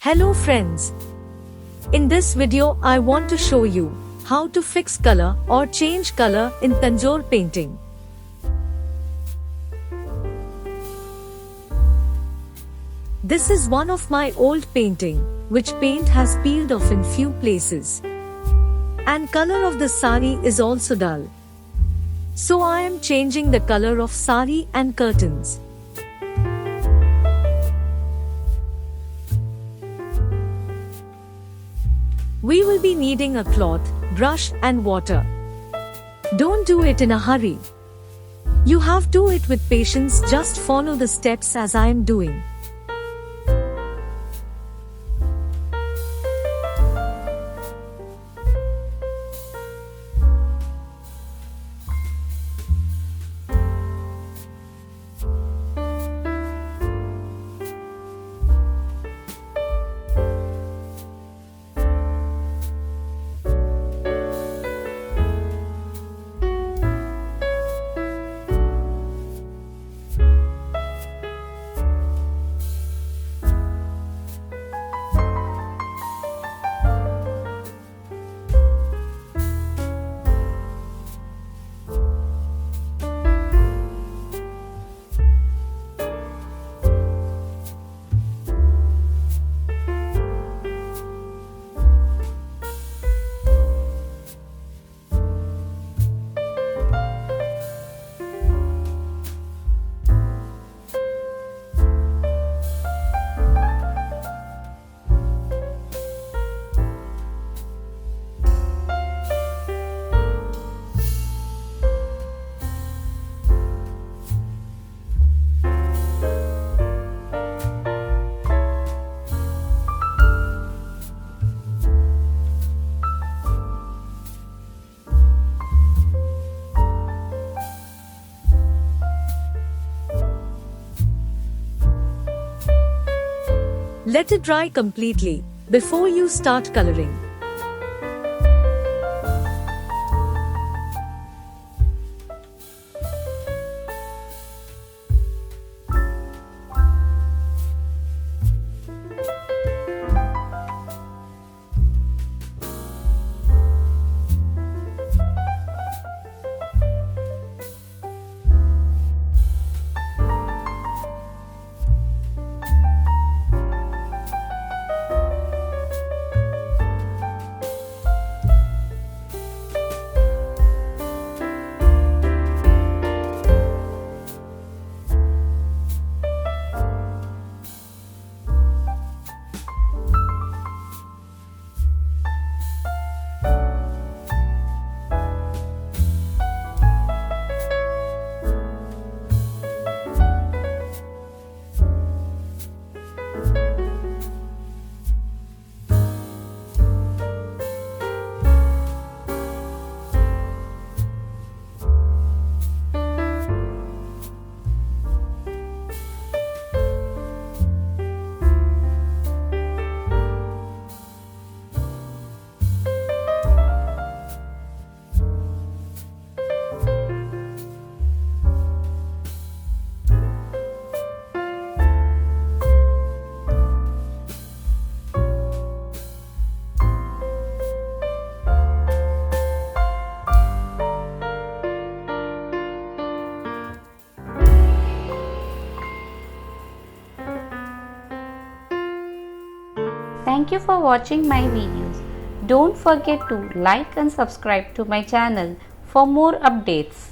Hello friends. In this video I want to show you how to fix color or change color in Tanjore painting. This is one of my old painting, which paint has peeled off in few places. And color of the saree is also dull. So I am changing the color of saree and curtains. We will be needing a cloth, brush and water. Don't do it in a hurry. You have to do it with patience, just follow the steps as I am doing. Let it dry completely before you start coloring. Thank you for watching my videos. Don't forget to like and subscribe to my channel for more updates.